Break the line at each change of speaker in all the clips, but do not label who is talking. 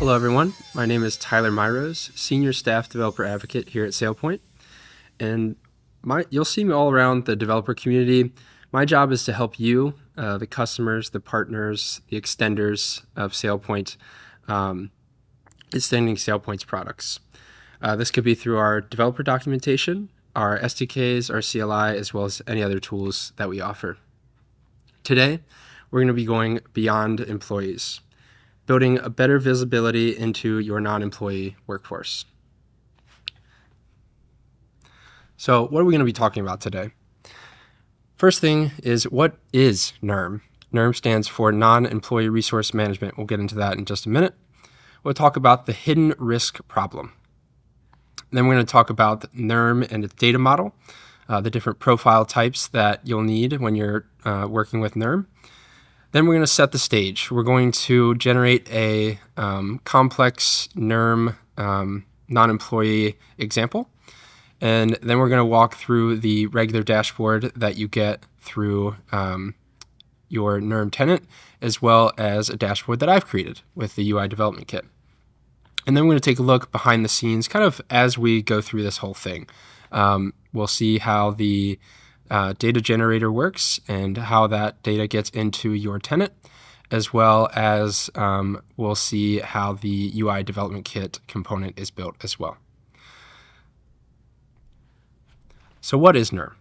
Hello everyone, my name is Tyler Myros, Senior Staff Developer Advocate here at SailPoint, and you'll see me all around the developer community. My job is to help you, the customers, the partners, the extenders of SailPoint, extending SailPoint's products. This could be through our developer documentation, our SDKs, our CLI, as well as any other tools that we offer. Today, we're going to be going beyond employees, building a better visibility into your non-employee workforce. So what are we going to be talking about today? First thing is, what is NERM? NERM stands for Non-Employee Resource Management. We'll get into that in just a minute. We'll talk about the hidden risk problem. Then we're going to talk about NERM and its data model, the different profile types that you'll need when you're working with NERM. Then we're going to set the stage. We're going to generate a complex NERM non-employee example. And then we're going to walk through the regular dashboard that you get through your NERM tenant, as well as a dashboard that I've created with the UI development kit. And then we're going to take a look behind the scenes, kind of as we go through this whole thing. We'll see how the data generator works and how that data gets into your tenant, as well as we'll see how the UI development kit component is built as well. So what is NERM?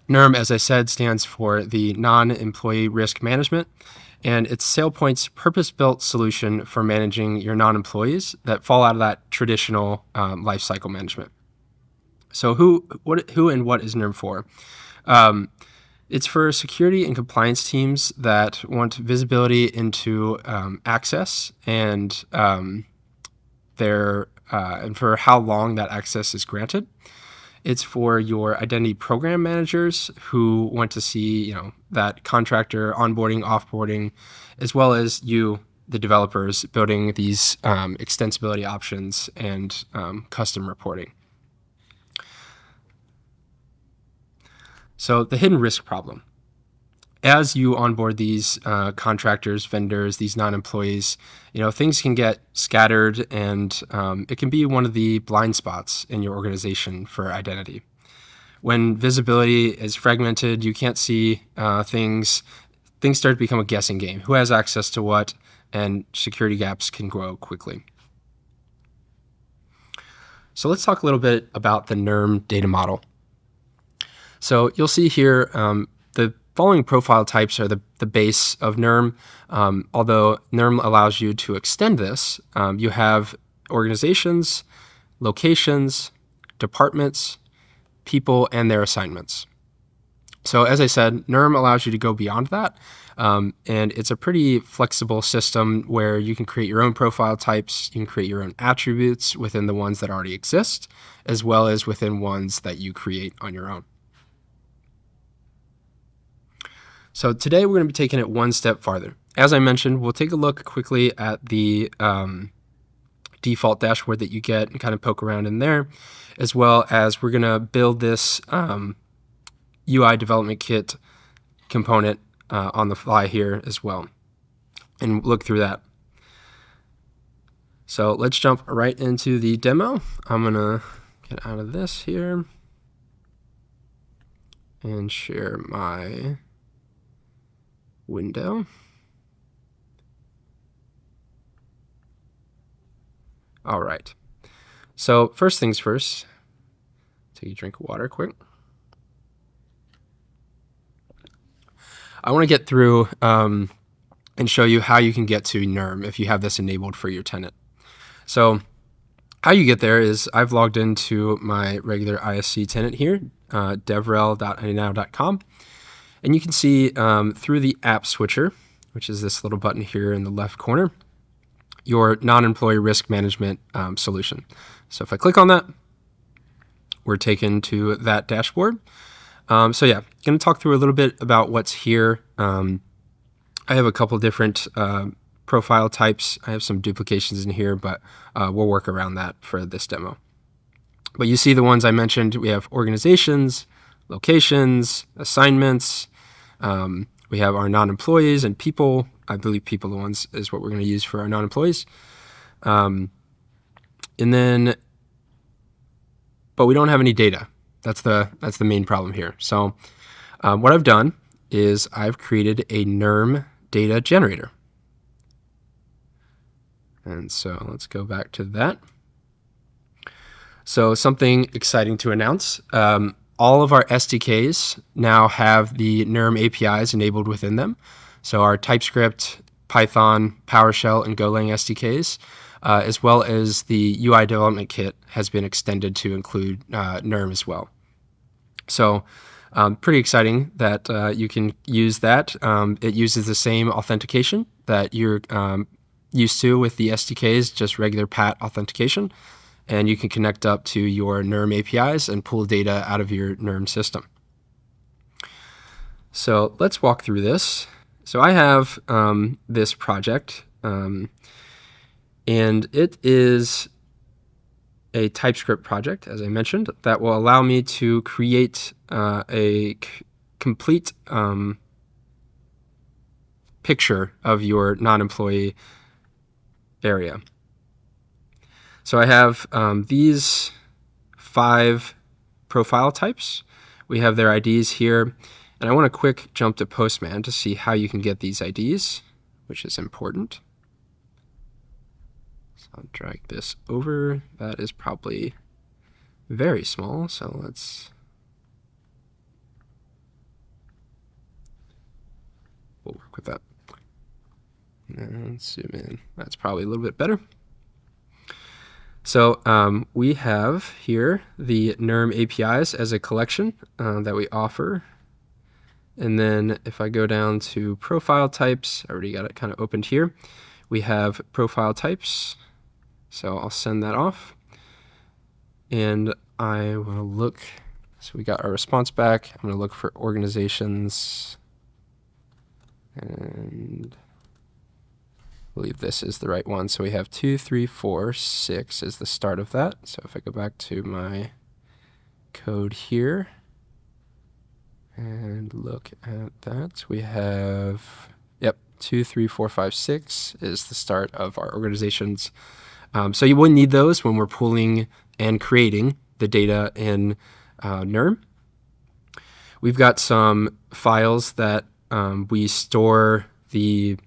NERM, as I said, stands for the Non-Employee Risk Management, and it's SailPoint's purpose-built solution for managing your non-employees that fall out of that traditional lifecycle management. So who and what is NERM for? It's for security and compliance teams that want visibility into access and and for how long that access is granted. It's for your identity program managers who want to see, that contractor onboarding, offboarding, as well as you, the developers, building these extensibility options and custom reporting. So the hidden risk problem. As you onboard these contractors, vendors, these non-employees, things can get scattered, and it can be one of the blind spots in your organization for identity. When visibility is fragmented, you can't see things start to become a guessing game. Who has access to what, and security gaps can grow quickly. So let's talk a little bit about the NERM data model. So you'll see here the following profile types are the base of NERM. Although NERM allows you to extend this, you have organizations, locations, departments, people, and their assignments. So as I said, NERM allows you to go beyond that, and it's a pretty flexible system where you can create your own profile types, you can create your own attributes within the ones that already exist, as well as within ones that you create on your own. So today we're going to be taking it one step farther. As I mentioned, we'll take a look quickly at the default dashboard that you get and kind of poke around in there, as well as we're going to build this UI development kit component on the fly here as well, and look through that. So let's jump right into the demo. I'm going to get out of this here and share my window. All right. So first things first, take a drink of water quick. I want to get through and show you how you can get to NERM if you have this enabled for your tenant. So how you get there is I've logged into my regular ISC tenant here, devrel.anynow.com. And you can see through the app switcher, which is this little button here in the left corner, your non-employee risk management solution. So if I click on that, we're taken to that dashboard. So yeah, going to talk through a little bit about what's here. I have a couple different profile types. I have some duplications in here, but we'll work around that for this demo. But you see the ones I mentioned. We have organizations, locations, assignments. We have our non-employees and people. I believe people is what we're going to use for our non-employees. And then, but we don't have any data. That's the main problem here. So what I've done is I've created a NERM data generator. And so let's go back to that. So something exciting to announce. All of our SDKs now have the NERM APIs enabled within them. So our TypeScript, Python, PowerShell, and Golang SDKs, as well as the UI development kit, has been extended to include NERM as well. So pretty exciting that you can use that. It uses the same authentication that you're used to with the SDKs, just regular PAT authentication. And you can connect up to your NERM APIs and pull data out of your NERM system. So let's walk through this. So I have this project, and it is a TypeScript project, as I mentioned, that will allow me to create a complete picture of your non-employee area. So I have these 5 profile types. We have their IDs here. And I want a quick jump to Postman to see how you can get these IDs, which is important. So I'll drag this over. That is probably very small. So we'll work with that. And zoom in. That's probably a little bit better. So we have here the NERM APIs as a collection that we offer. And then if I go down to profile types, I already got it kind of opened here. We have profile types. So I'll send that off. And I will look. So we got our response back. I'm going to look for organizations. And I believe this is the right one. So we have 2, 3, 4, 6 is the start of that. So if I go back to my code here and look at that, we have, 2, 3, 4, 5, 6 is the start of our organizations. So you wouldn't need those when we're pulling and creating the data in NERM. We've got some files that we store the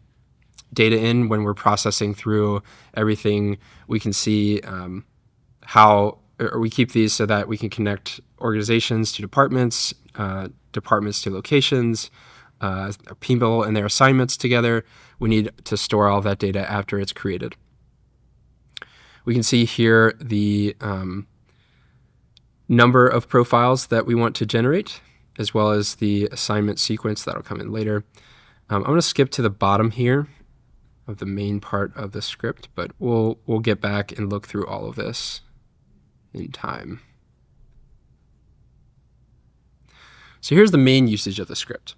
data in when we're processing through everything. We can see or we keep these so that we can connect organizations to departments, departments to locations, people and their assignments together. We need to store all that data after it's created. We can see here the number of profiles that we want to generate, as well as the assignment sequence that'll come in later. I'm going to skip to the bottom here of the main part of the script, but we'll get back and look through all of this in time. So here's the main usage of the script.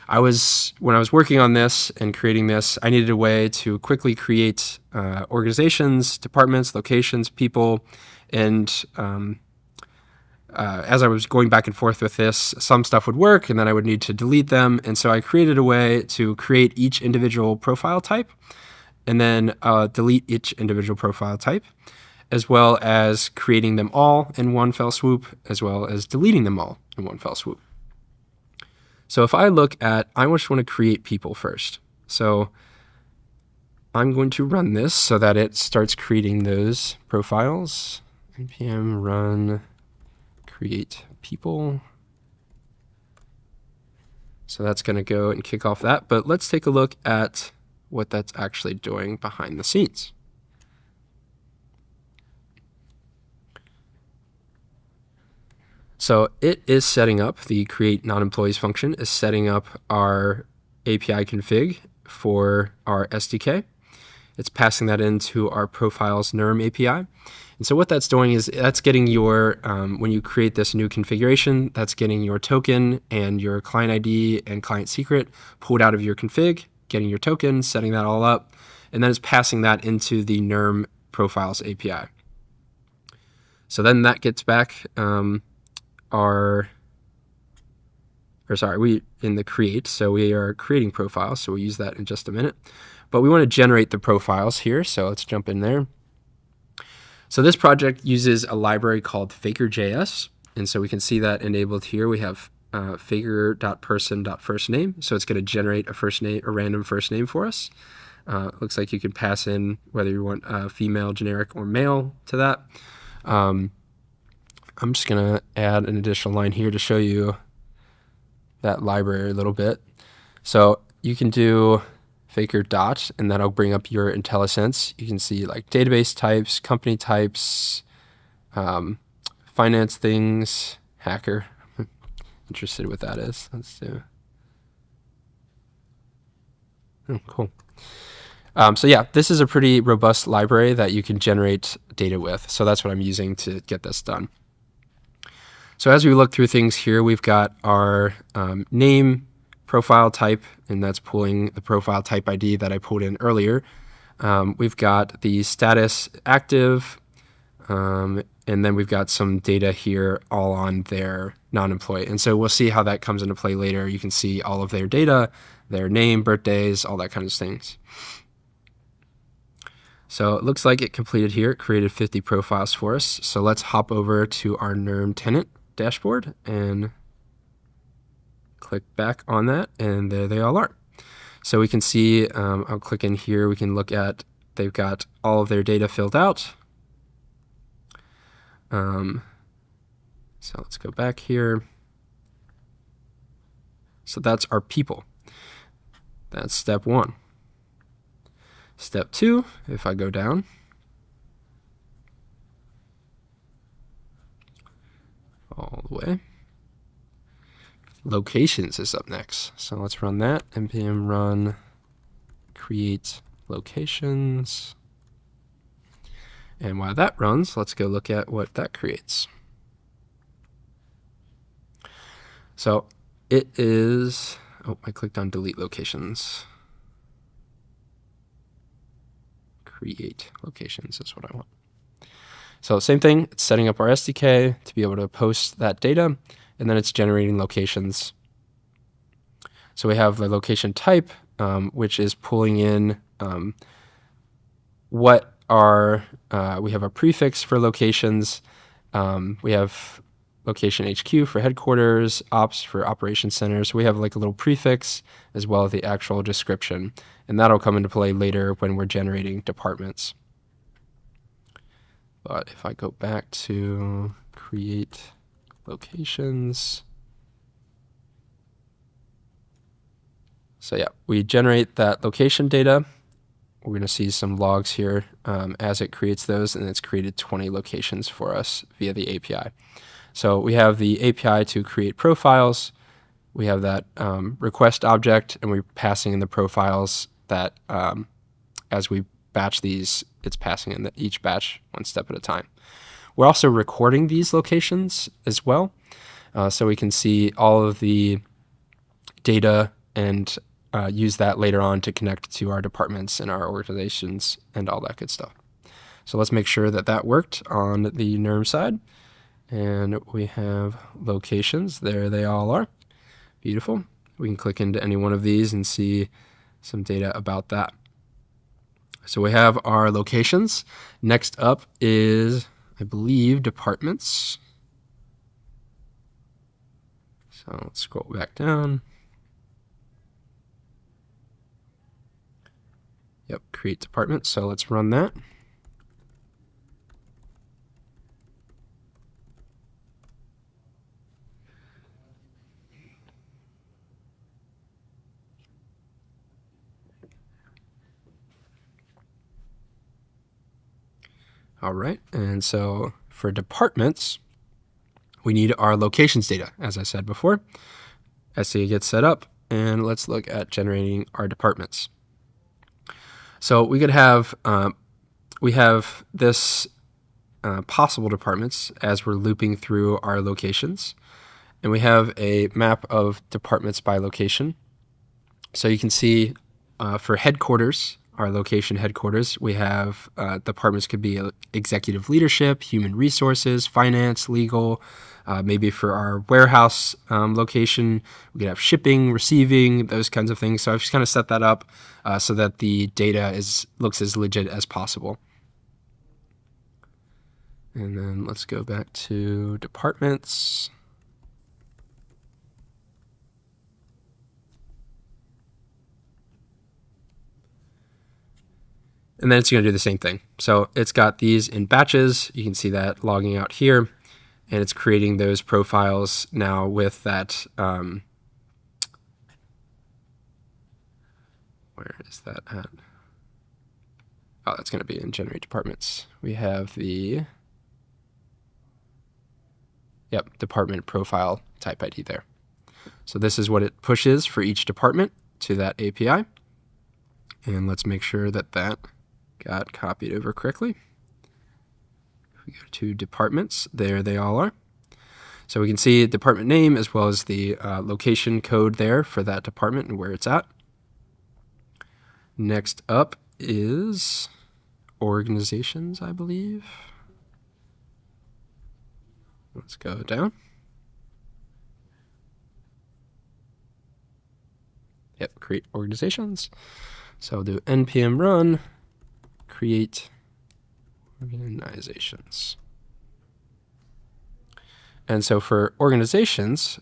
When I was working on this and creating this, I needed a way to quickly create organizations, departments, locations, people, and as I was going back and forth with this, some stuff would work and then I would need to delete them. And so I created a way to create each individual profile type and then delete each individual profile type, as well as creating them all in one fell swoop, as well as deleting them all in one fell swoop. So if I look at, I just want to create people first. So I'm going to run this so that it starts creating those profiles. npm run create people. So that's going to go and kick off that. But let's take a look at what that's actually doing behind the scenes. So it is setting up, the create non-employees function is setting up our API config for our SDK. It's passing that into our profiles NERM API. And so what that's doing is that's getting your, when you create this new configuration, that's getting your token and your client ID and client secret pulled out of your config, getting your token, setting that all up, and then it's passing that into the NERM profiles API. So then that gets back our in the create, so we are creating profiles, so we'll use that in just a minute. But we want to generate the profiles here, so let's jump in there. So this project uses a library called Faker.js, and so we can see that enabled here. We have faker.person.firstname, so it's going to generate a random first name for us. Looks like you can pass in whether you want female, generic, or male to that. I'm just going to add an additional line here to show you that library a little bit. So you can do Faker dot, and that'll bring up your IntelliSense. You can see like database types, company types, finance things, hacker. Interested what that is. Let's do. Oh, cool. So yeah, this is a pretty robust library that you can generate data with. So that's what I'm using to get this done. So as we look through things here, we've got our name, profile type, and that's pulling the profile type ID that I pulled in earlier. We've got the status active, and then we've got some data here all on their non-employee. And so we'll see how that comes into play later. You can see all of their data, their name, birthdays, all that kind of things. So it looks like it completed here. It created 50 profiles for us. So let's hop over to our NERM tenant dashboard and click back on that, and there they all are. So we can see, I'll click in here, we can look at, they've got all of their data filled out. So let's go back here. So that's our people. That's step one. Step two, if I go down, all the way, locations is up next. So let's run that. npm run create locations. And while that runs, let's go look at what that creates. So it is, oh, I clicked on delete locations. Create locations is what I want. So same thing, it's setting up our SDK to be able to post that data, and then it's generating locations. So we have the location type, which is pulling in what are, we have a prefix for locations. We have location HQ for headquarters, ops for operations centers. So we have like a little prefix as well as the actual description. And that'll come into play later when we're generating departments. But if I go back to create locations. So yeah, we generate that location data. We're going to see some logs here as it creates those, and it's created 20 locations for us via the API. So we have the API to create profiles. We have that request object, and we're passing in the profiles that as we batch these, it's passing in each batch one step at a time. We're also recording these locations as well, so we can see all of the data and use that later on to connect to our departments and our organizations and all that good stuff. So let's make sure that that worked on the NERM side. And we have locations. There they all are. Beautiful. We can click into any one of these and see some data about that. So we have our locations. Next up is, I believe, departments. So let's scroll back down. Yep, create department. So let's run that. All right, and so for departments, we need our locations data, as I said before. SDK gets set up, and let's look at generating our departments. So we could have, we have this possible departments as we're looping through our locations, and we have a map of departments by location. So you can see for headquarters, our location headquarters, we have departments could be executive leadership, human resources, finance, legal, Maybe for our warehouse location, we could have shipping, receiving, those kinds of things. So I've just kind of set that up so that the data looks as legit as possible. And then let's go back to departments. And then it's going to do the same thing. So it's got these in batches. You can see that logging out here. And it's creating those profiles now with that. Where is that at? Oh, that's going to be in generate departments. We have the department profile type ID there. So this is what it pushes for each department to that API. And let's make sure that that got copied over correctly. If we go to departments, there they all are. So we can see department name as well as the location code there for that department and where it's at. Next up is organizations, I believe. Let's go down. Yep, create organizations. So I'll do npm run create organizations. And so for organizations,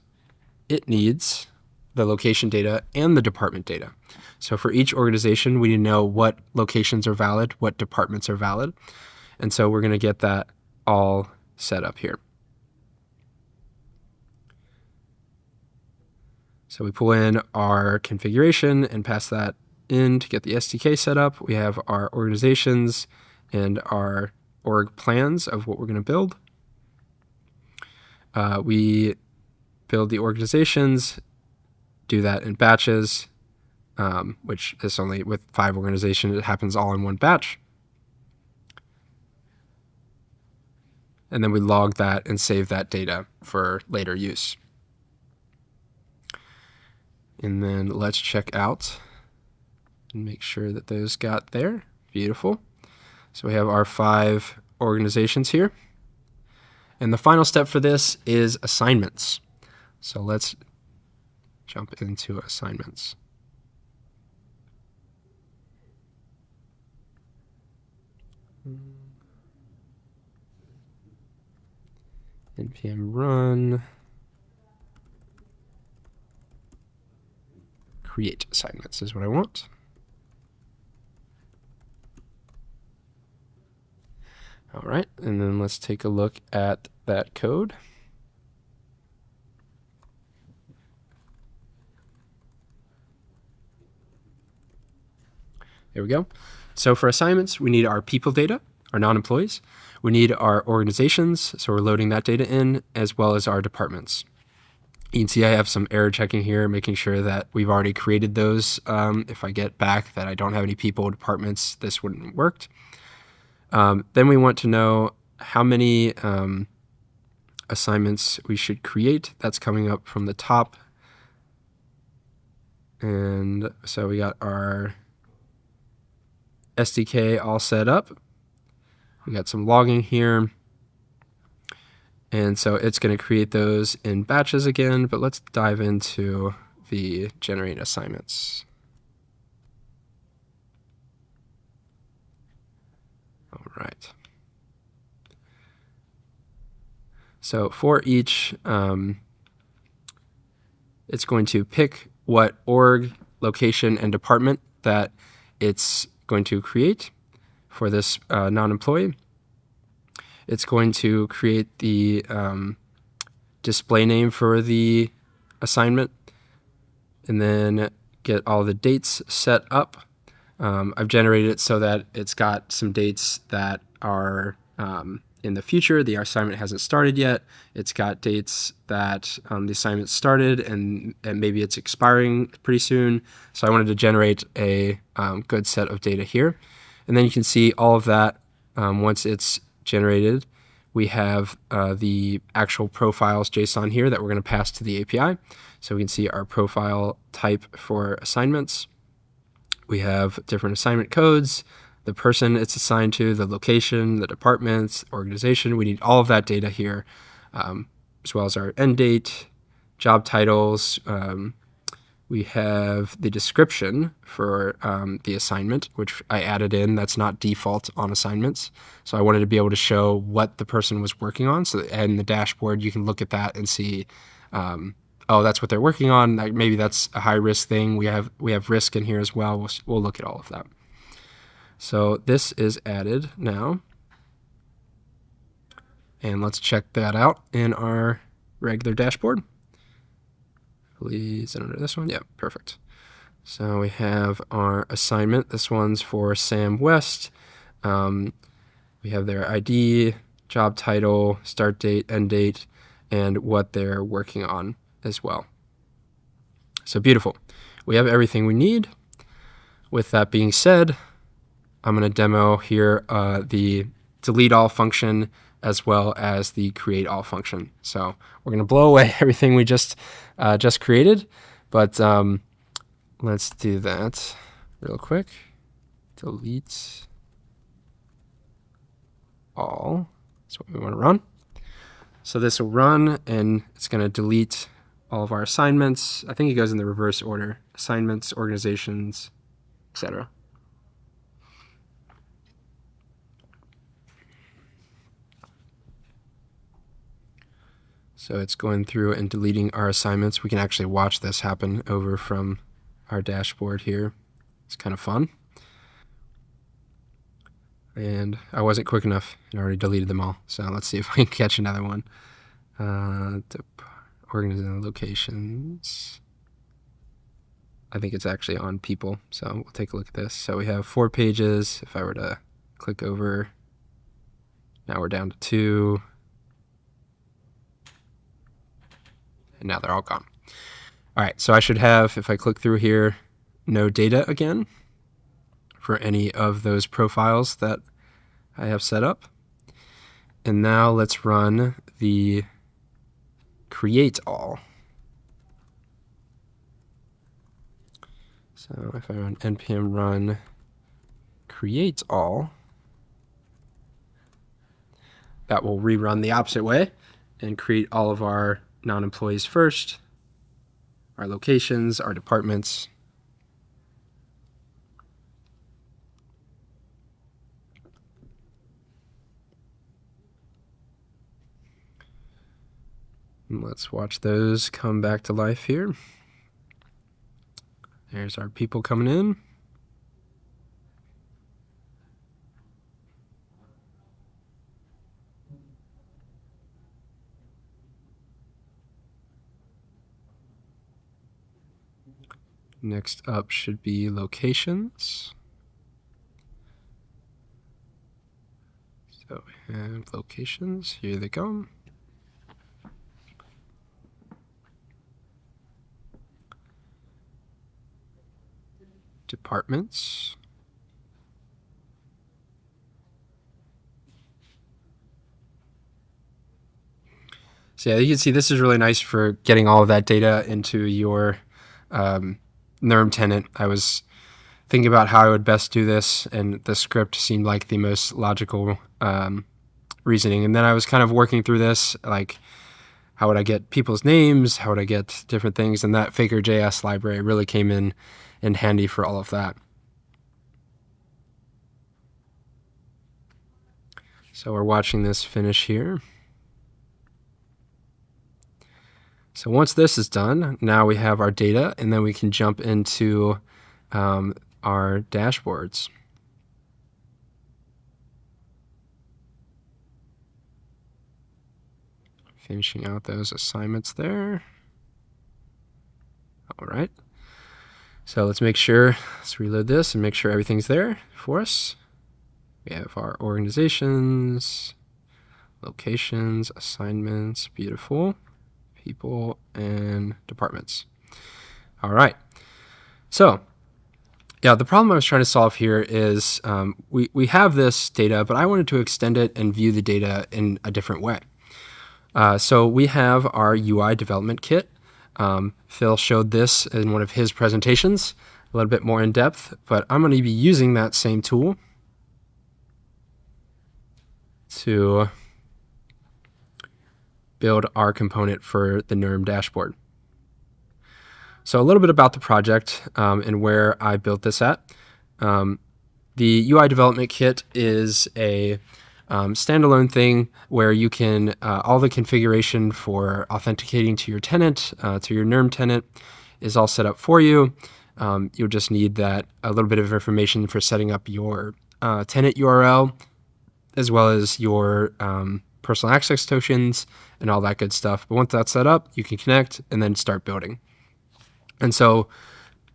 it needs the location data and the department data. So for each organization, we need to know what locations are valid, what departments are valid. And so we're going to get that all set up here. So we pull in our configuration and pass that in to get the SDK set up. We have our organizations and our org plans of what we're going to build. We build the organizations, do that in batches, which is only with 5 organizations. It happens all in one batch. And then we log that and save that data for later use. And then let's check out and make sure that those got there. Beautiful. So we have our 5 organizations here. And the final step for this is assignments. So let's jump into assignments. npm run create assignments is what I want. All right, and then let's take a look at that code. There we go. So for assignments, we need our people data, our non-employees. We need our organizations, so we're loading that data in, as well as our departments. You can see I have some error checking here, making sure that we've already created those. If I get back that I don't have any people, departments, this wouldn't have worked. Then we want to know how many assignments we should create. That's coming up from the top. And so we got our SDK all set up. We got some logging here. And so it's going to create those in batches again, but let's dive into the generate assignments. All right. So for each, it's going to pick what org, location, and department that it's going to create for this non-employee. It's going to create the display name for the assignment and then get all the dates set up. I've generated it so that it's got some dates that are in the future. The assignment hasn't started yet. It's got dates that the assignment started and maybe it's expiring pretty soon. So I wanted to generate a good set of data here. And then you can see all of that once it's generated. We have the actual profiles JSON here that we're going to pass to the API. So we can see our profile type for assignments. We have different assignment codes, the person it's assigned to, the location, the departments, organization. We need all of that data here as well as our end date, job titles. We have the description for the assignment, which I added in. That's not default on assignments. So I wanted to be able to show what the person was working on. So in the dashboard, you can look at that and see, oh, that's what they're working on. Like maybe that's a high risk thing. We have risk in here as well. We'll look at all of that. So this is added now. And let's check that out in our regular dashboard. Please, under this one. Yeah, perfect. So we have our assignment. This one's for Sam West. We have their ID, job title, start date, end date, and what they're working on as well. So beautiful. We have everything we need. With that being said, I'm going to demo here the delete all function as well as the create all function. So we're going to blow away everything we just created, but let's do that real quick. Delete all. That's what we want to run. So this will run, and it's going to delete all of our assignments. I think it goes in the reverse order: assignments, organizations, etc. So it's going through and deleting our assignments. We can actually watch this happen over from our dashboard here. It's kind of fun. And I wasn't quick enough and already deleted them all. So let's see if I can catch another one. Organizing locations. I think it's actually on people. So we'll take a look at this. So we have 4 pages. If I were to click over, now we're down to 2. And now they're all gone. All right, so I should have, if I click through here, no data again for any of those profiles that I have set up. And now let's run the create all. So if I run npm run create all, that will rerun the opposite way and create all of our non-employees first, our locations, our departments. And let's watch those come back to life here. There's our people coming in. Next up should be locations. So we have locations. Here they go. Departments. So yeah, you can see this is really nice for getting all of that data into your NERM tenant. I was thinking about how I would best do this, and the script seemed like the most logical reasoning. And then I was kind of working through this, like how would I get people's names, how would I get different things, and that Faker.js library really came in handy for all of that. So we're watching this finish here. So once this is done, now we have our data, and then we can jump into our dashboards. Finishing out those assignments there. All right. So let's reload this and make sure everything's there for us. We have our organizations, locations, assignments, beautiful. People and departments. All right. So yeah, the problem I was trying to solve here is we have this data, but I wanted to extend it and view the data in a different way. So we have our UI development kit. Phil showed this in one of his presentations, a little bit more in depth, but I'm going to be using that same tool to build our component for the NERM dashboard. So a little bit about the project and where I built this at. The UI development kit is a standalone thing where you can, all the configuration for authenticating to your tenant, to your NERM tenant, is all set up for you. You'll just need that a little bit of information for setting up your tenant URL, as well as your personal access tokens and all that good stuff. But once that's set up, you can connect and then start building. And so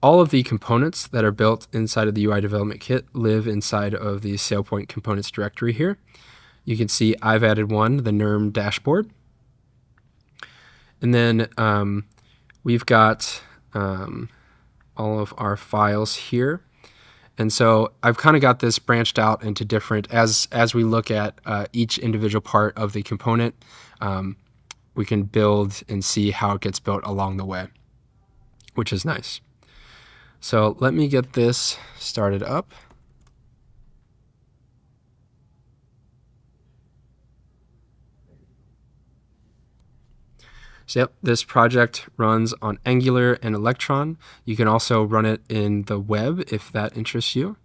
all of the components that are built inside of the UI development kit live inside of the SailPoint components directory here. You can see I've added one, the NERM dashboard. And then we've got all of our files here. And so I've kind of got this branched out into different, as we look at each individual part of the component, we can build and see how it gets built along the way, which is nice. So let me get this started up. So yep, this project runs on Angular and Electron. You can also run it in the web if that interests you.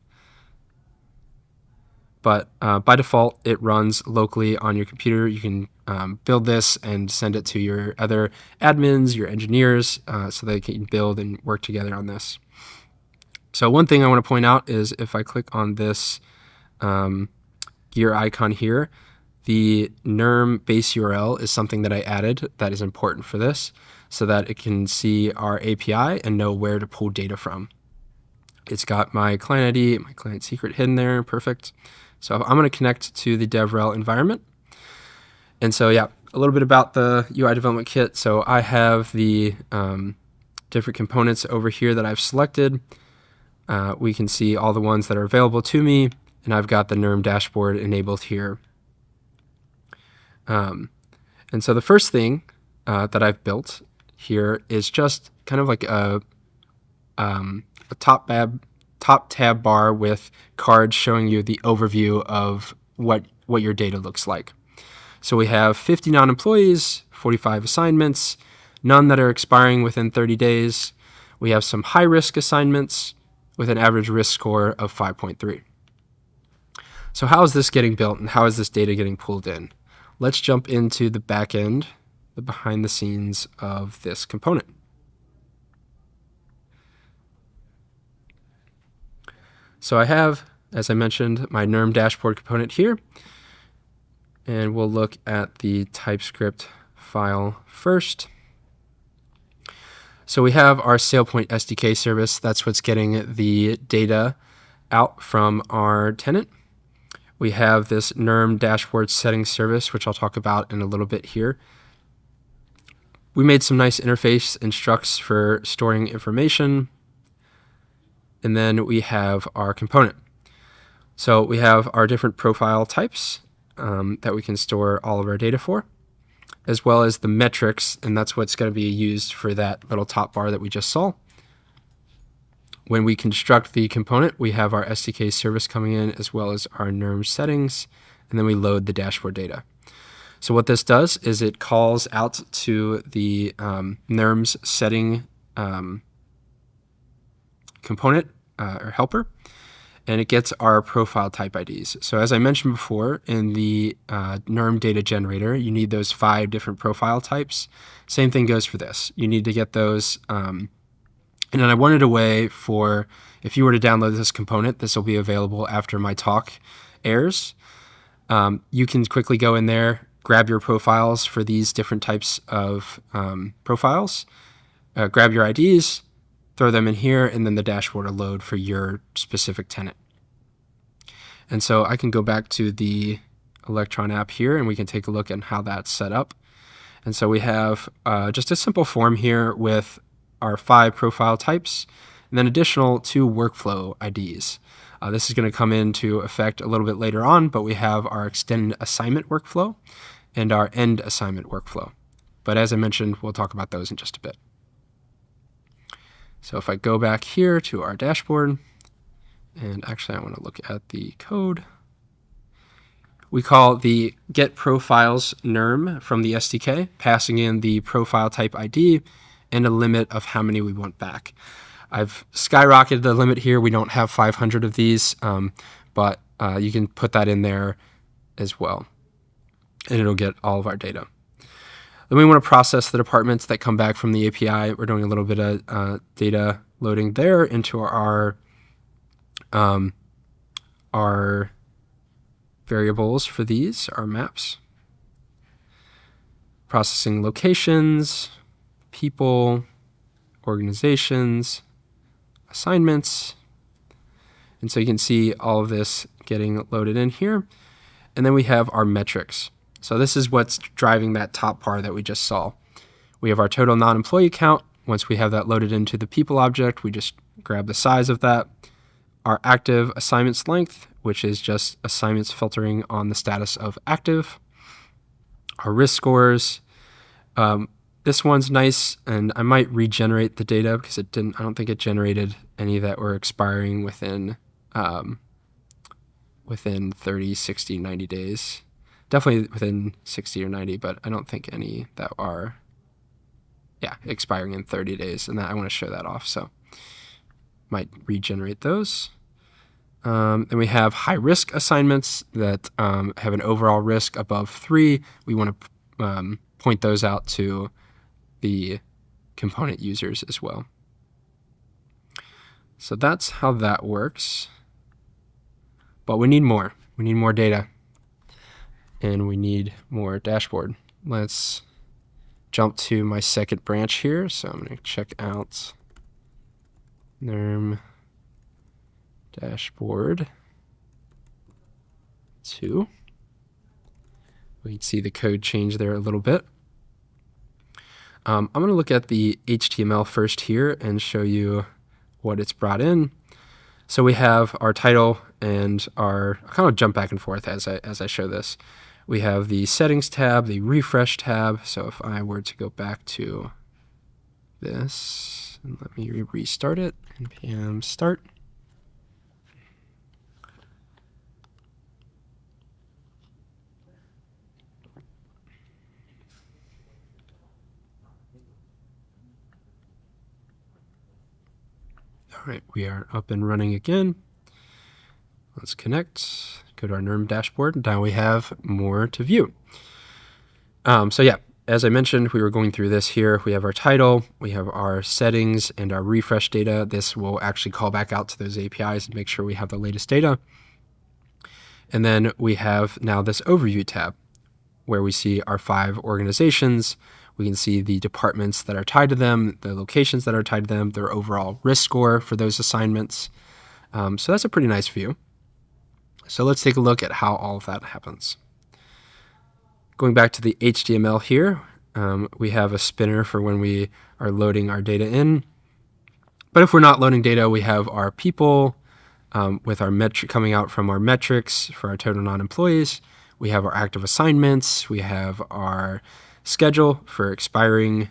But by default, it runs locally on your computer. You can build this and send it to your other admins, your engineers, so they can build and work together on this. So one thing I want to point out is if I click on this gear icon here, the NERM base URL is something that I added that is important for this so that it can see our API and know where to pull data from. It's got my client ID, my client secret hidden there, perfect. So I'm going to connect to the DevRel environment. And so yeah, a little bit about the UI development kit. So I have the different components over here that I've selected. We can see all the ones that are available to me, and I've got the NERM dashboard enabled here. And so the first thing that I've built here is just kind of like a top tab bar with cards showing you the overview of what your data looks like. So we have 50 non-employees, 45 assignments, none that are expiring within 30 days. We have some high-risk assignments with an average risk score of 5.3. So how is this getting built and how is this data getting pulled in? Let's jump into the back end, the behind the scenes of this component. So I have, as I mentioned, my NERM dashboard component here, and we'll look at the TypeScript file first. So we have our SailPoint SDK service. That's what's getting the data out from our tenant. We have this NERM dashboard settings service, which I'll talk about in a little bit here. We made some nice interface and structs for storing information. And then we have our component. So we have our different profile types that we can store all of our data for, as well as the metrics, and that's what's going to be used for that little top bar that we just saw. When we construct the component, we have our SDK service coming in as well as our NERM settings, and then we load the dashboard data. So what this does is it calls out to the NERM's setting component or helper, and it gets our profile type IDs. So as I mentioned before, in the NERM data generator, you need those 5 different profile types. Same thing goes for this. You need to get those. And then I wanted a way for, if you were to download this component, this will be available after my talk airs. You can quickly go in there, grab your profiles for these different types of profiles, grab your IDs, throw them in here, and then the dashboard will load for your specific tenant. And so I can go back to the Electron app here, and we can take a look at how that's set up. And so we have just a simple form here with our 5 profile types, and then additional 2 workflow IDs. This is going to come into effect a little bit later on, but we have our extend assignment workflow and our end assignment workflow. But as I mentioned, we'll talk about those in just a bit. So if I go back here to our dashboard, and actually I want to look at the code. We call the get profiles NERM from the SDK, passing in the profile type ID and a limit of how many we want back. I've skyrocketed the limit here. We don't have 500 of these, but you can put that in there as well, and it'll get all of our data. Then we want to process the departments that come back from the API. We're doing a little bit of data loading there into our variables for these, our maps. Processing locations, people, organizations, assignments. And so you can see all of this getting loaded in here. And then we have our metrics. So this is what's driving that top part that we just saw. We have our total non-employee count. Once we have that loaded into the people object, we just grab the size of that. Our active assignments length, which is just assignments filtering on the status of active. Our risk scores. This one's nice, and I might regenerate the data because I don't think it generated any that were expiring within 30, 60, 90 days. Definitely within 60 or 90, but I don't think any that are, expiring in 30 days. And that I want to show that off, so might regenerate those. Then we have high-risk assignments that have an overall risk above 3. We want to point those out to the component users as well. So that's how that works. But we need more. We need more data. And we need more dashboard. Let's jump to my second branch here. So I'm going to check out NERM dashboard 2. We can see the code change there a little bit. I'm going to look at the HTML first here and show you what it's brought in. So we have our title and I'll kind of jump back and forth as I show this. We have the settings tab, the refresh tab. So if I were to go back to this, and let me restart it, npm start. All right, we are up and running again. Let's connect, go to our NERM dashboard. Now we have more to view. So yeah, as I mentioned, we were going through this here. We have our title, we have our settings and our refresh data. This will actually call back out to those APIs and make sure we have the latest data. And then we have now this overview tab where we see our 5 organizations. We can see the departments that are tied to them, the locations that are tied to them, their overall risk score for those assignments. So that's a pretty nice view. So let's take a look at how all of that happens. Going back to the HTML here, we have a spinner for when we are loading our data in. But if we're not loading data, we have our people with our metric coming out from our metrics for our total non-employees. We have our active assignments. We have our schedule for expiring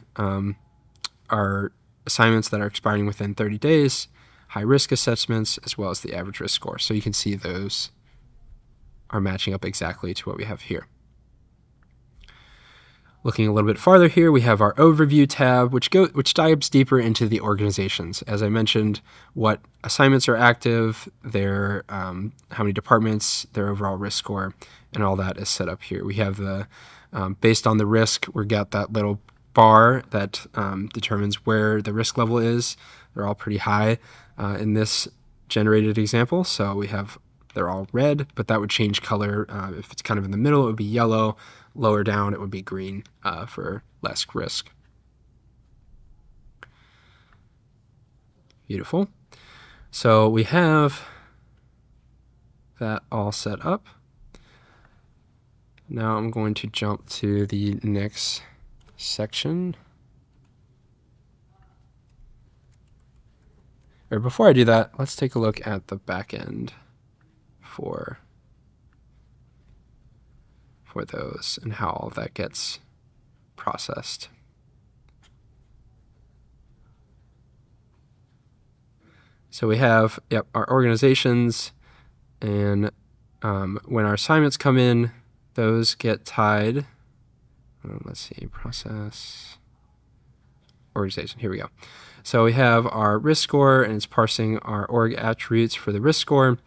our assignments that are expiring within 30 days, high-risk assessments, as well as the average risk score. So you can see those are matching up exactly to what we have here. Looking a little bit farther here, we have our overview tab, which dives deeper into the organizations. As I mentioned, what assignments are active, their how many departments, their overall risk score, and all that is set up here. We have the based on the risk, we got that little bar that determines where the risk level is. They're all pretty high in this generated example. So they're all red, but that would change color. If it's kind of in the middle, it would be yellow. Lower down, it would be green for less risk. Beautiful. So we have that all set up. Now I'm going to jump to the next section. Or before I do that, let's take a look at the back end for those and how all that gets processed. So we have our organizations, and when our assignments come in, those get tied. Let's see, process, organization. Here we go. So we have our risk score, and it's parsing our org attributes for the risk score,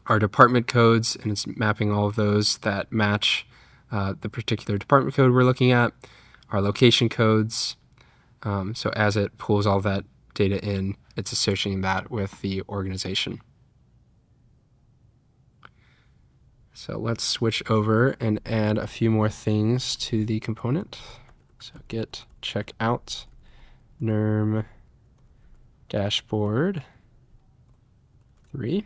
our department codes, and it's mapping all of those that match the particular department code we're looking at, our location codes. So as it pulls all that data in, it's associating that with the organization. So let's switch over and add a few more things to the component. So git check out NERM dashboard 3.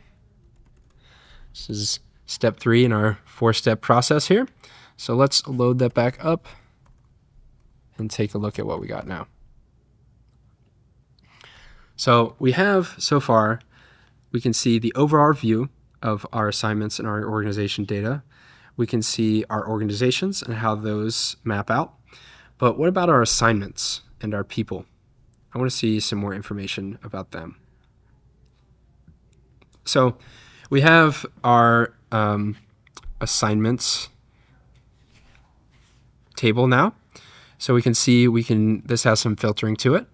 This is step 3 in our 4-step process here. So let's load that back up and take a look at what we got now. So we have, so far, we can see the overall view of our assignments and our organization data. We can see our organizations and how those map out. But what about our assignments and our people? I want to see some more information about them. So we have our assignments table now. So we can see this has some filtering to it.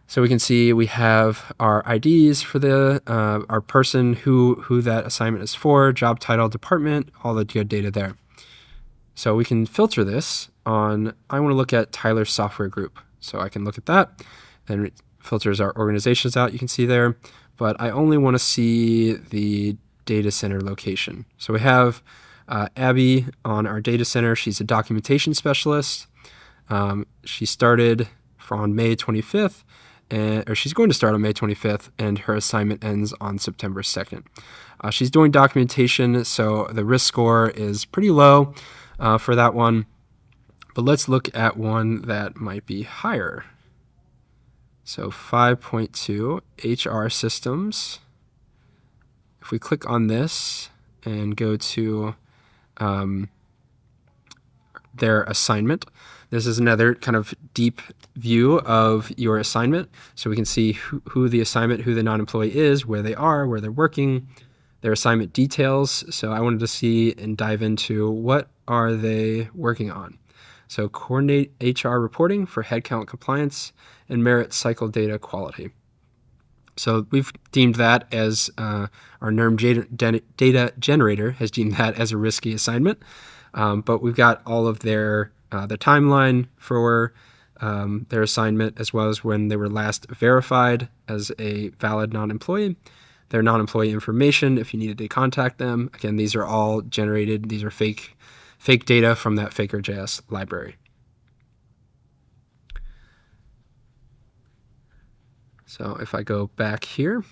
So we can see we have our IDs for the our person, who that assignment is for, job title, department, all the good data there. So we can filter this on, I want to look at Tyler's software group. So I can look at that, and it filters our organizations out, you can see there. But I only want to see the data center location. So we have Abby on our data center. She's a documentation specialist. She started on May 25th. Or she's going to start on May 25th, and her assignment ends on September 2nd. She's doing documentation, so the risk score is pretty low for that one. But let's look at one that might be higher. So 5.2, HR systems. If we click on this and go to their assignment, this is another kind of deep view of your assignment. So we can see who the assignment, who the non-employee is, where they are, where they're working, their assignment details. So I wanted to see and dive into what are they working on. So coordinate HR reporting for headcount compliance and merit cycle data quality. So we've deemed that as our NERM data generator has deemed that as a risky assignment. But we've got all of the timeline for their assignment, as well as when they were last verified as a valid non-employee, their non-employee information if you needed to contact them. Again, these are all generated. These are fake data from that Faker.js library. So if I go back here,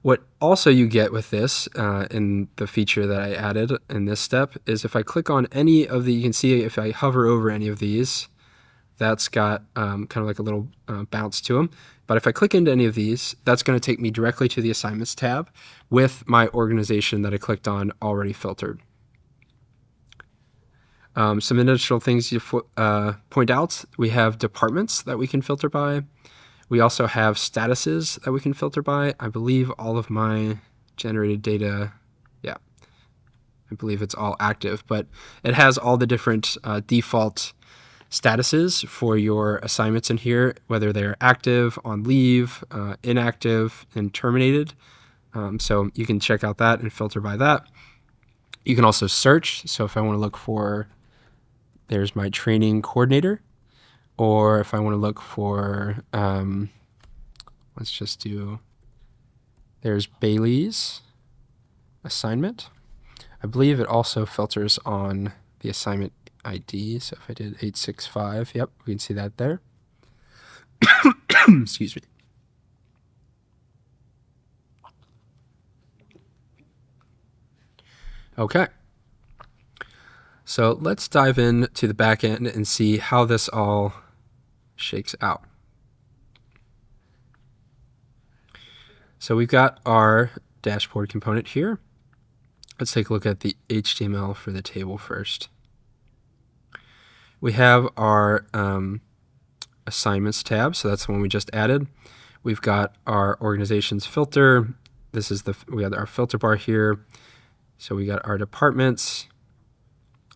what also you get with this in the feature that I added in this step is if I click on any of the, you can see if I hover over any of these, that's got kind of like a little bounce to them. But if I click into any of these, that's going to take me directly to the Assignments tab with my organization that I clicked on already filtered. Some additional things to point out, we have departments that we can filter by. We also have statuses that we can filter by. I believe all of my generated data, yeah, I believe it's all active, but it has all the different default statuses for your assignments in here, whether they're active, on leave, inactive, and terminated. So you can check out that and filter by that. You can also search. So if I want to look for, there's my training coordinator, or if I want to look for, let's just do, there's Bailey's assignment. I believe it also filters on the assignment ID. So if I did 865, yep, we can see that there. Excuse me. Okay. So let's dive into the back end and see how this all shakes out. So we've got our dashboard component here. Let's take a look at the HTML for the table first. We have our assignments tab, so that's the one we just added. We've got our organizations filter. This is we got our filter bar here. So we got our departments.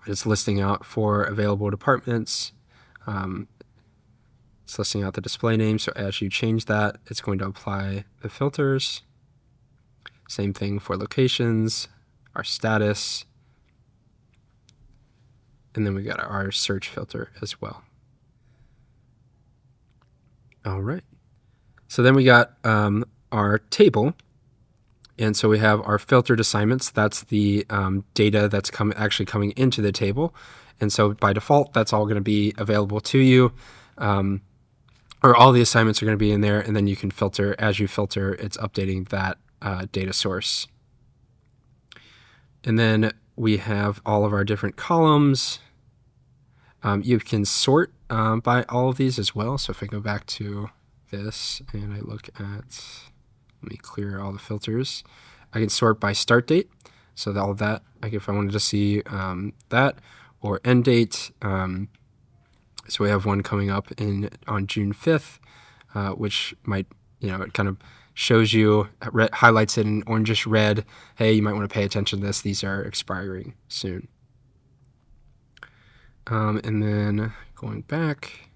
It's listing out 4 available departments. It's listing out the display name, so as you change that, it's going to apply the filters. Same thing for locations, our status, and then we got our search filter as well. All right. So then we got our table. And so we have our filtered assignments. That's the data that's actually coming into the table. And so by default, that's all going to be available to you. Or all the assignments are going to be in there. And then you can filter. As you filter, it's updating that data source. And then we have all of our different columns. You can sort by all of these as well. So if I go back to this and I look at, let me clear all the filters. I can sort by start date. So all of that, like if I wanted to see that, or end date. So we have one coming up on June 5th, which might, it kind of shows you, highlights it in orangish red. Hey, you might want to pay attention to this. These are expiring soon. And then going back,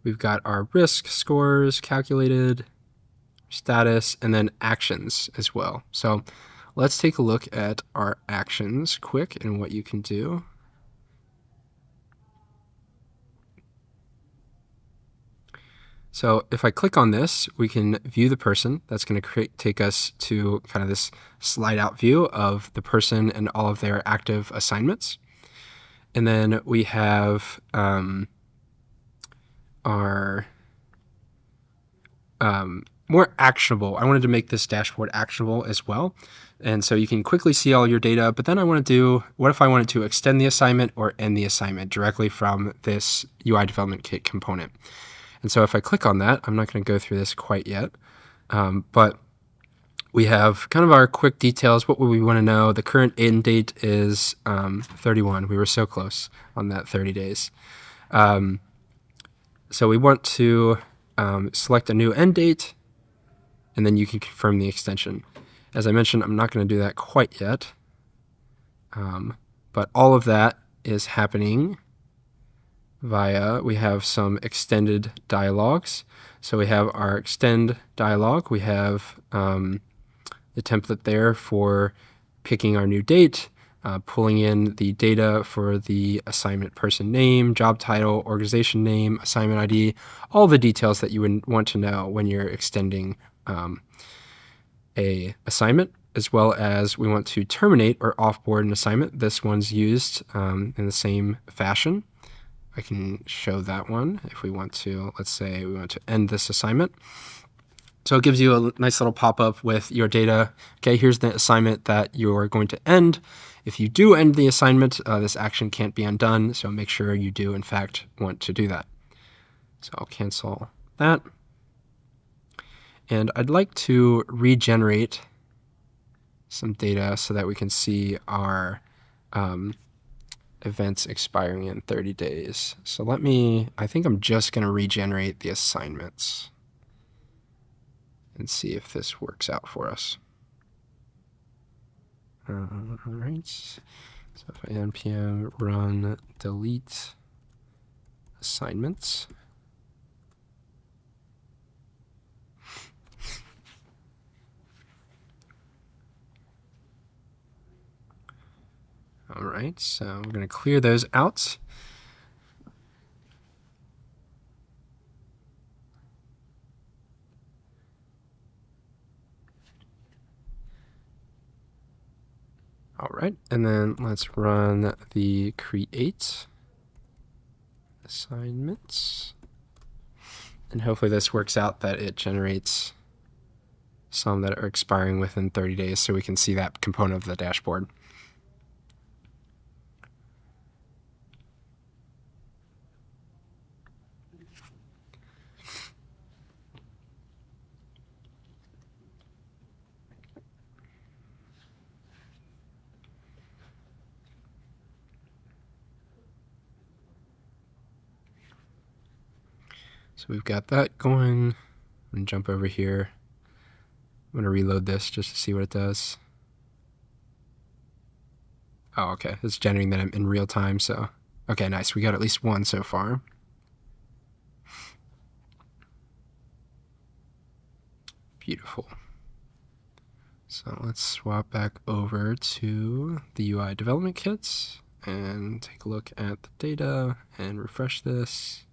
we've got our risk scores calculated, status, and then actions as well. So let's take a look at our actions quick and what you can do. So if I click on this, we can view the person. That's going to take us to kind of this slide out view of the person and all of their active assignments. And then we have our more actionable. I wanted to make this dashboard actionable as well. And so you can quickly see all your data, but then I want to do, what if I wanted to extend the assignment or end the assignment directly from this UI development kit component? And so if I click on that, I'm not going to go through this quite yet, but we have kind of our quick details. What would we want to know? The current end date is 31. We were so close on that 30 days. So we want to select a new end date, and then you can confirm the extension. As I mentioned, I'm not going to do that quite yet, but all of that is happening via, we have some extended dialogues. So we have our extend dialog. We have the template there for picking our new date, pulling in the data for the assignment person name, job title, organization name, assignment ID, all the details that you would want to know when you're extending a assignment, as well as we want to terminate or offboard an assignment. This one's used in the same fashion. I can show that one if we want to. Let's say we want to end this assignment. So it gives you a nice little pop-up with your data. Okay, here's the assignment that you're going to end. If you do end the assignment, this action can't be undone, so make sure you do, in fact, want to do that. So I'll cancel that. And I'd like to regenerate some data so that we can see our events expiring in 30 days. So I think I'm just going to regenerate the assignments and see if this works out for us. All right. So if I npm run delete assignments. All right, so we're going to clear those out. All right, and then let's run the create assignments. And hopefully this works out that it generates some that are expiring within 30 days so we can see that component of the dashboard. So we've got that going. I'm going to jump over here. I'm going to reload this just to see what it does. Oh, okay. It's generating that in real time. So, okay, nice. We got at least one so far. Beautiful. So let's swap back over to the UI development kits and take a look at the data and refresh this.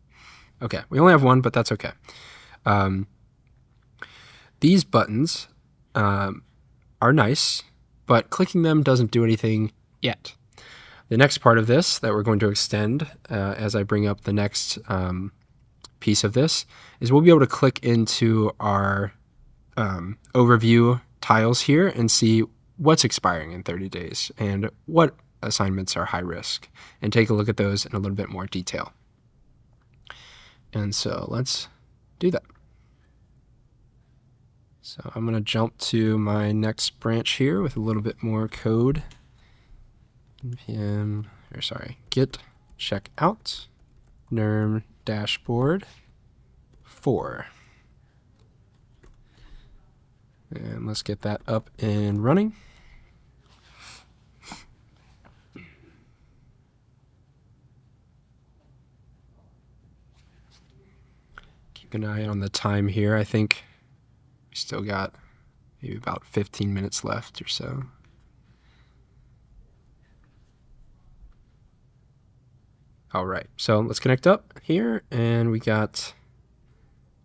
Okay, we only have one, but that's okay. These buttons are nice, but clicking them doesn't do anything yet. The next part of this that we're going to extend as I bring up the next piece of this is we'll be able to click into our overview tiles here and see what's expiring in 30 days and what assignments are high risk, and take a look at those in a little bit more detail. And so let's do that. So I'm going to jump to my next branch here with a little bit more code. Git check out NERM dashboard 4. And let's get that up and running. Keep an eye on the time here. I think we still got maybe about 15 minutes left or so. All right, so let's connect up here, and we got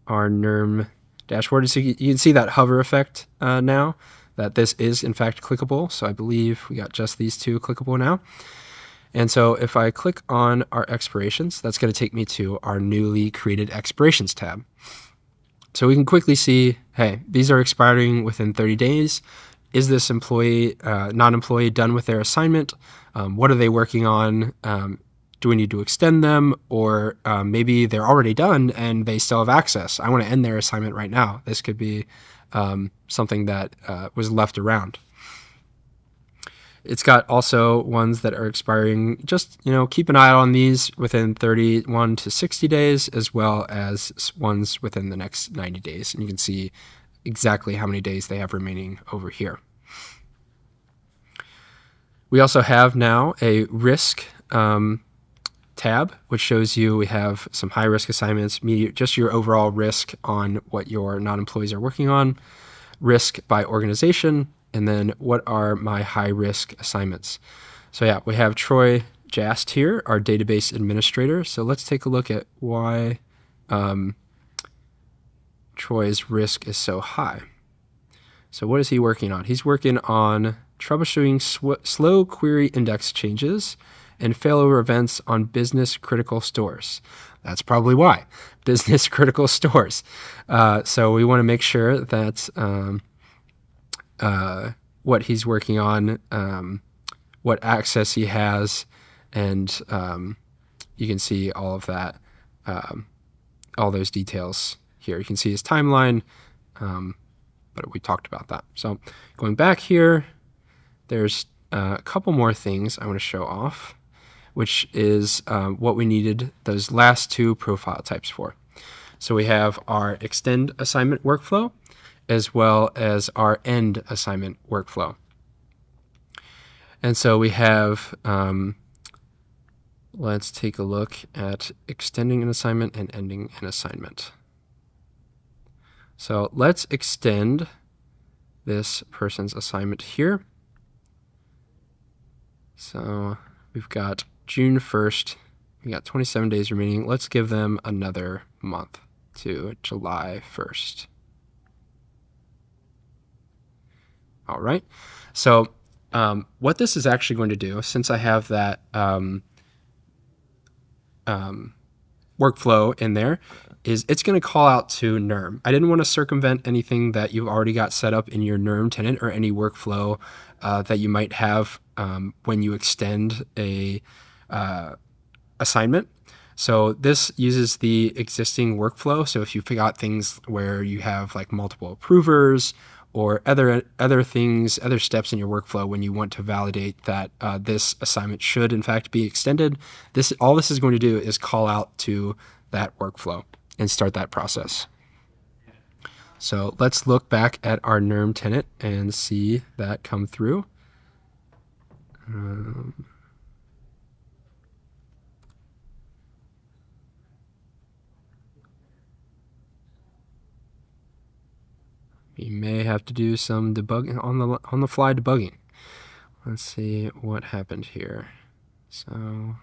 our NERM dashboard. So you can see that hover effect now, that this is in fact clickable. So I believe we got just these two clickable now. And so if I click on our expirations, that's going to take me to our newly created expirations tab. So we can quickly see, hey, these are expiring within 30 days. Is this employee, non-employee done with their assignment? What are they working on? Do we need to extend them? Or maybe they're already done and they still have access. I want to end their assignment right now. This could be something that was left around. It's got also ones that are expiring. Just, keep an eye on these within 31 to 60 days, as well as ones within the next 90 days. And you can see exactly how many days they have remaining over here. We also have now a risk tab, which shows you we have some high risk assignments, just your overall risk on what your non-employees are working on, risk by organization, and then what are my high risk assignments. So yeah, we have Troy Jast here, our database administrator. So let's take a look at why Troy's risk is so high. So what is he working on? He's working on troubleshooting slow query index changes and failover events on business critical stores. That's probably why. Business critical stores. So we want to make sure that what he's working on, what access he has, and you can see all of that, all those details here. You can see his timeline, but we talked about that. So going back here, there's a couple more things I want to show off, which is what we needed those last two profile types for. So we have our extend assignment workflow, as well as our end assignment workflow. And so we have, let's take a look at extending an assignment and ending an assignment. So let's extend this person's assignment here. So we've got June 1st, we got 27 days remaining. Let's give them another month to July 1st. All right, so what this is actually going to do, since I have that workflow in there, is it's going to call out to NERM. I didn't want to circumvent anything that you've already got set up in your NERM tenant or any workflow that you might have when you extend a assignment. So this uses the existing workflow. So if you figure out things where you have like multiple approvers or other things, other steps in your workflow when you want to validate that this assignment should in fact be extended, all this is going to do is call out to that workflow and start that process. So let's look back at our NERM tenant and see that come through. have to do some debugging on the fly debugging. Let's see what happened here. So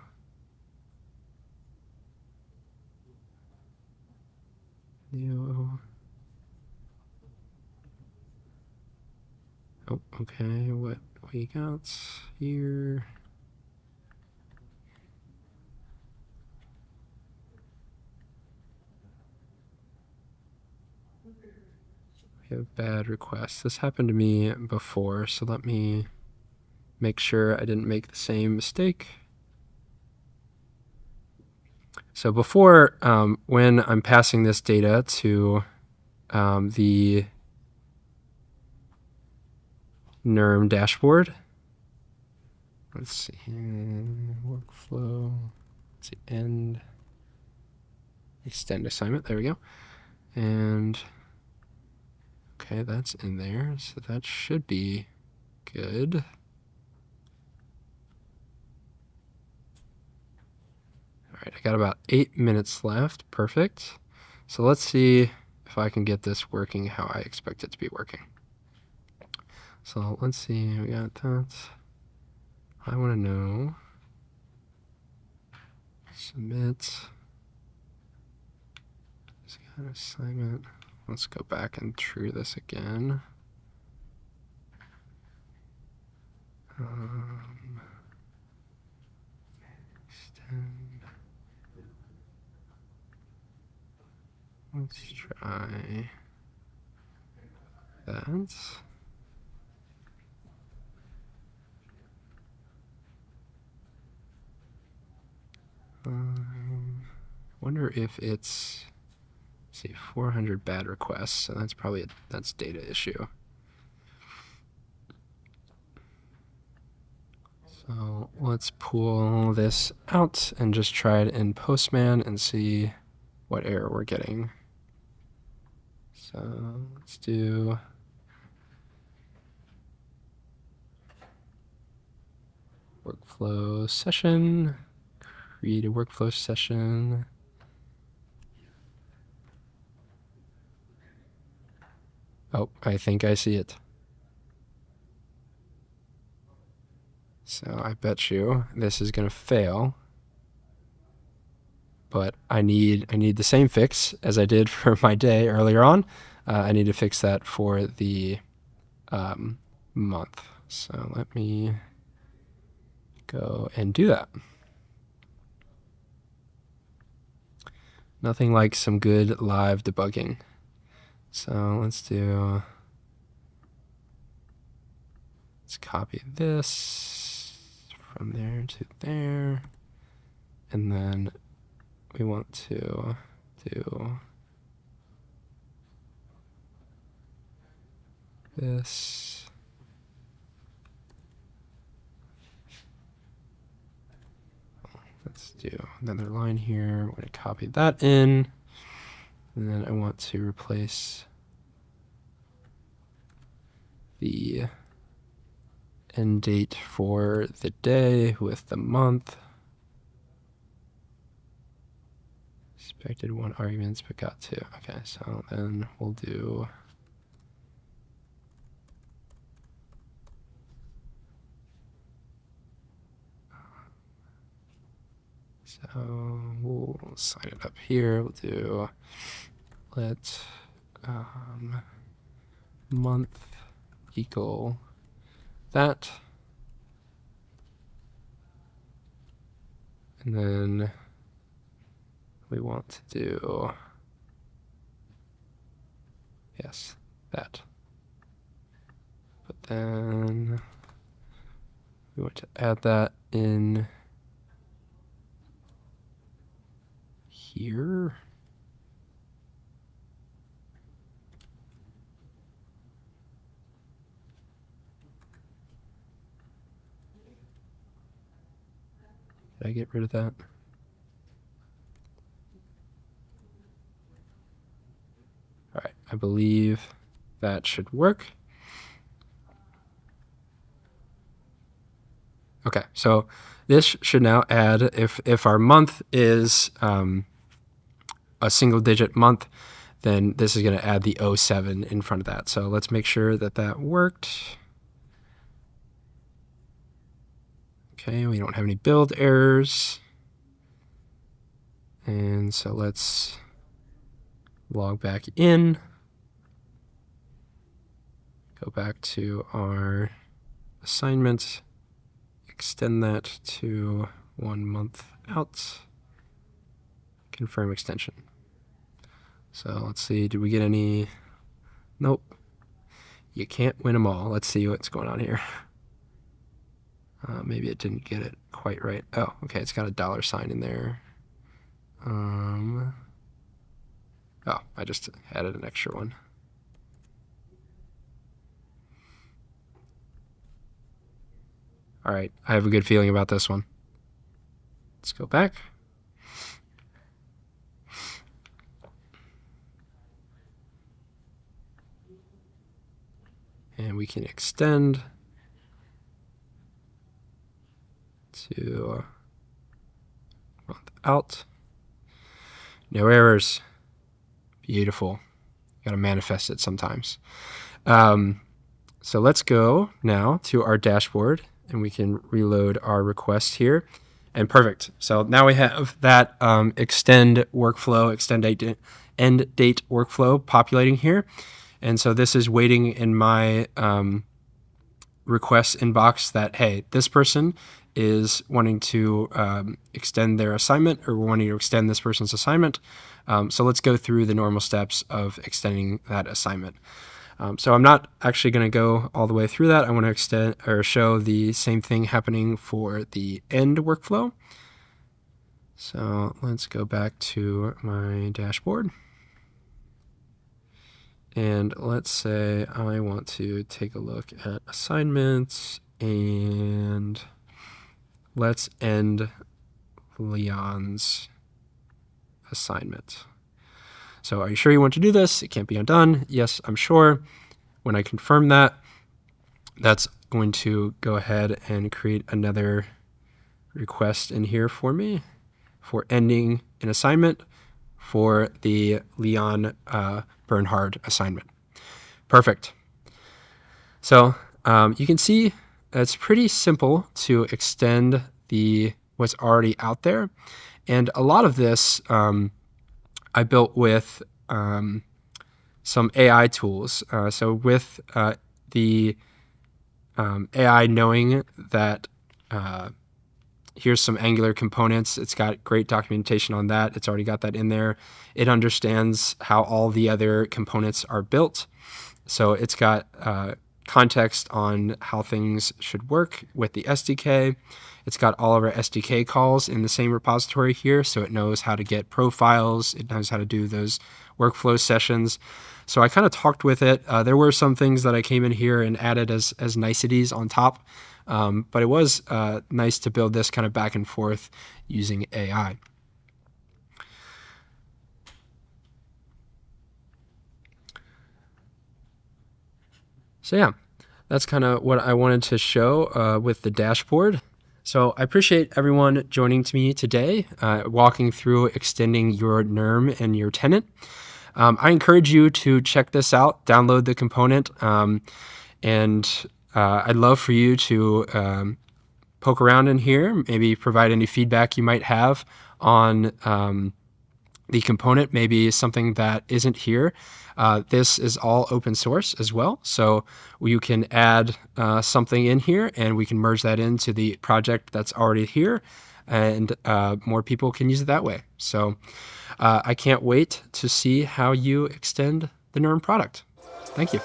new. Oh, okay, what we got here. We have bad requests. This happened to me before, so let me make sure I didn't make the same mistake. So before, when I'm passing this data to the NERM dashboard, let's see, workflow, let's see, end, extend assignment, there we go. And okay, that's in there, so that should be good. All right, I got about 8 minutes left, perfect. So let's see if I can get this working how I expect it to be working. So let's see, we got that. I want to know, submit, this kind of assignment. Let's go back and true this again. Extend. Let's try that. Wonder if it's, let's see, 400 bad requests, so that's probably that's data issue. So let's pull this out and just try it in Postman and see what error we're getting. So let's do workflow session, create a workflow session. Oh, I think I see it. So I bet you this is going to fail. But I need the same fix as I did for my day earlier on. I need to fix that for the month. So let me go and do that. Nothing like some good live debugging. So let's copy this from there to there, and then we want to do this. Let's do another line here. I'm going to copy that in, and then I want to replace the end date for the day with the month. Expected 1 arguments, but got 2. Okay, so then we'll do so we'll sign it up here. We'll do let month equal that, and then we want to do, yes, that. But then we want to add that in here. Did I get rid of that? All right, I believe that should work. Okay, so this should now add, if our month is a single digit month, then this is going to add the 07 in front of that. So let's make sure that that worked. Okay, we don't have any build errors. And so let's log back in. Go back to our assignment, extend that to 1 month out, confirm extension. So let's see, did we get any? Nope. You can't win them all. Let's see what's going on here. Maybe it didn't get it quite right. Oh, okay, it's got a $sign in there. Oh, I just added an extra one. All right, I have a good feeling about this one. Let's go back. And we can extend to month out. No errors. Beautiful. Got to manifest it sometimes. So let's go now to our dashboard, and we can reload our request here. And perfect. So now we have that extend workflow, end date workflow populating here. And so this is waiting in my request inbox that, hey, this person is wanting to extend their assignment, or we're wanting to extend this person's assignment. So let's go through the normal steps of extending that assignment. So I'm not actually going to go all the way through that. I want to extend or show the same thing happening for the end workflow. So let's go back to my dashboard. And let's say I want to take a look at assignments, and let's end Leon's assignment. So are you sure you want to do this? It can't be undone. Yes, I'm sure. When I confirm that, that's going to go ahead and create another request in here for me for ending an assignment for the Leon Bernhard assignment. Perfect. So you can see it's pretty simple to extend what's already out there. And a lot of this I built with some AI tools. So with the AI knowing that here's some Angular components, it's got great documentation on that. It's already got that in there. It understands how all the other components are built. So it's got context on how things should work with the SDK. It's got all of our SDK calls in the same repository here, so it knows how to get profiles. It knows how to do those workflow sessions. So I kind of talked with it. There were some things that I came in here and added as niceties on top, but it was nice to build this kind of back and forth using AI. So yeah, that's kind of what I wanted to show with the dashboard. So I appreciate everyone joining me today, walking through extending your NERM and your tenant. I encourage you to check this out, download the component, and I'd love for you to poke around in here, maybe provide any feedback you might have on the component, maybe something that isn't here. This is all open source as well, so you can add something in here and we can merge that into the project that's already here, and more people can use it that way. So I can't wait to see how you extend the NERM product. Thank you.